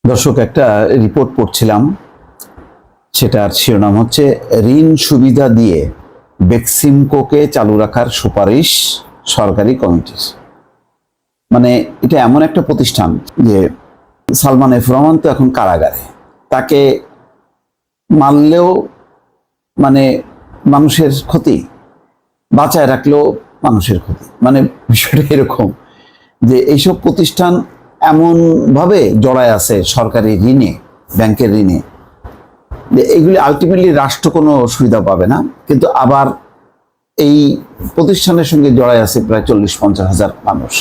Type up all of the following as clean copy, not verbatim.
দর্শক, একটা রিপোর্ট পড়ছিলাম, সেটার শিরোনাম হচ্ছে ঋণ সুবিধা দিয়ে বেক্সিমকোকে চালু রাখার সুপারিশ সরকারি কমিটির। মানে এটা এমন একটা প্রতিষ্ঠান যে সালমান এফ রহমান তো এখন কারাগারে, তাকে মারলেও মানে মানুষের ক্ষতি, বাঁচায় রাখলেও মানুষের ক্ষতি। মানে বিষয়টা এরকম যে এইসব প্রতিষ্ঠান এমনভাবে জড়ায় আছে সরকারি ঋণে, ব্যাংকের ঋণে, যে এইগুলি আলটিমেটলি রাষ্ট্র কোনো সুবিধা পাবে না, কিন্তু আবার এই প্রতিষ্ঠানের সঙ্গে জড়ায় আছে প্রায় 40-50 হাজার মানুষ।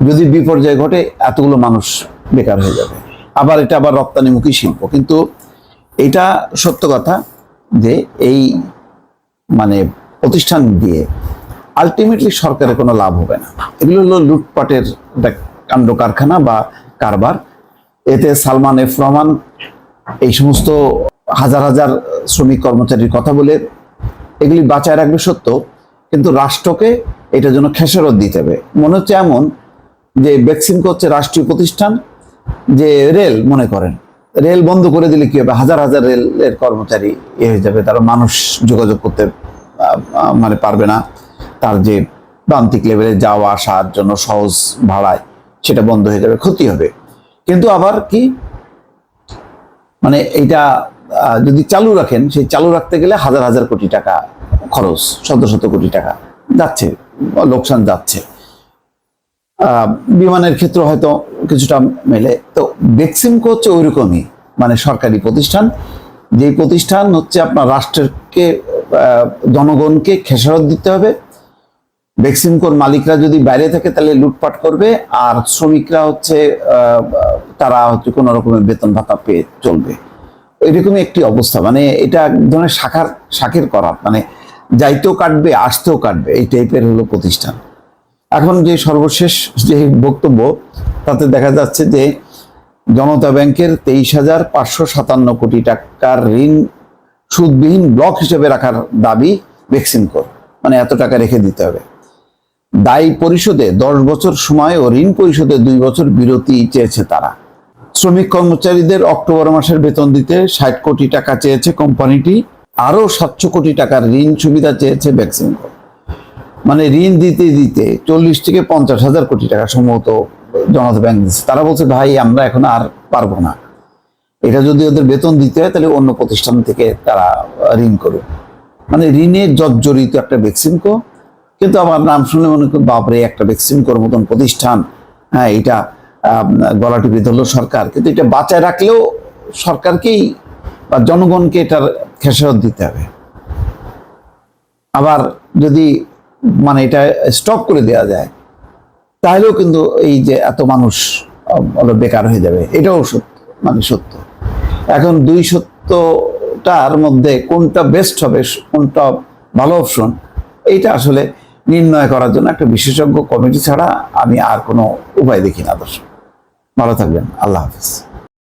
যদি বিপর্যয় ঘটে এতগুলো মানুষ বেকার হয়ে যাবে। আবার এটা আবার রপ্তানিমুখী শিল্প, কিন্তু এটা সত্য কথা যে এই মানে প্রতিষ্ঠান দিয়ে আলটিমেটলি সরকারের কোনো লাভ হবে না। এগুলো হলো লুটপাটের কাণ্ড কারখানা বা কারবার। এতে সালমান এফ রহমান এই সমস্ত হাজার হাজার শ্রমিক কর্মচারীর কথা বলে এগুলি বাঁচায় রাখবে সত্য, কিন্তু রাষ্ট্রকে এটার জন্য খেসারত দিতে হবে। মনে হচ্ছে এমন যে বেক্সিমকো হচ্ছে রাষ্ট্রীয় প্রতিষ্ঠান, যে রেল মনে করেন, রেল বন্ধ করে দিলে কি হবে? হাজার হাজার রেলের কর্মচারী হয়ে যাবে, তারা মানুষ যোগাযোগ করতে মানে পারবে না। তার যে প্রান্তিক লেভেলে যাওয়া আসার জন্য সহজ ভাড়ায় সেটা বন্ধ হয়ে যাবে, ক্ষতি হবে। কিন্তু আবার কি মানে এইটা যদি চালু রাখেন, সেই চালু রাখতে গেলে হাজার হাজার কোটি টাকা খরচ, শত শত কোটি টাকা যাচ্ছে, লোকসান যাচ্ছে। বিমানের ক্ষেত্রে হয়তো কিছুটা মেলে। তো বেক্সিমকো হচ্ছে ওইরকমই, মানে সরকারি প্রতিষ্ঠান, যে প্রতিষ্ঠান হচ্ছে আপনার রাষ্ট্রকে, জনগণকে খেসারত দিতে হবে। বেক্সিমকোর মালিকরা যদি বাইরে থাকে তাহলে লুটপাট করবে, আর শ্রমিকরা হচ্ছে তারা হচ্ছে কোনো রকমের বেতন ভাতা পেয়ে চলবে। এরকমই একটি অবস্থা। মানে এটা এক ধরনের শাকের করাত, মানে যাইতেও কাটবে আসতেও কাটবে, এই টাইপের হলো প্রতিষ্ঠান। এখন যে সর্বশেষ যে বক্তব্য, তাতে দেখা যাচ্ছে যে জনতা ব্যাংকের 23,557 কোটি টাকার ঋণ সুদবিহীন ব্লক হিসেবে রাখার দাবি বেক্সিমকোর। মানে এত টাকা রেখে দিতে হবে। দায় পরিশোধে 10 বছর সময় ও ঋণ পরিশোধে 2 বছর বিরতি চেয়েছে তারা। শ্রমিক কর্মচারীদের অক্টোবর মাসের বেতন দিতে 60 কোটি টাকা চেয়েছে কোম্পানিটি। আরো 700 কোটি টাকার ঋণ সুবিধা চেয়েছে বেক্সিমকো। মানে ঋণ দিতে দিতে 40 থেকে 50 হাজার কোটি টাকা সম্ভবত জনতা ব্যাংক দিচ্ছে। তারা বলছে, ভাই আমরা এখন আর পারবো না, এটা যদি ওদের বেতন দিতে হয় তাহলে অন্য প্রতিষ্ঠান থেকে তারা ঋণ করুক। মানে ঋণে জর্জরিত একটা বেক্সিমকো। কিন্তু আমার নাম শুনে মনে করি, বাপরে, একটা বেক্সিমকোর মতন প্রতিষ্ঠান, হ্যাঁ, এটা গলা টিপে ধরলো সরকার। কিন্তু এটা বাঁচায় রাখলেও সরকারকেই বা জনগণকে এটার খেসারত দিতে হবে। আবার যদি মানে এটা স্টপ করে দেওয়া যায় তাহলেও কিন্তু এই যে এত মানুষ বেকার হয়ে যাবে, এটাও সত্য, মানে সত্য। এখন দুই সত্যটার মধ্যে কোনটা বেস্ট হবে, কোনটা ভালো অপশন, এইটা আসলে নির্ণয় করার জন্য একটা বিশেষজ্ঞ কমিটি ছাড়া আমি আর কোনো উপায় দেখি না। দর্শক, ভালো থাকবেন। আল্লাহ হাফিজ।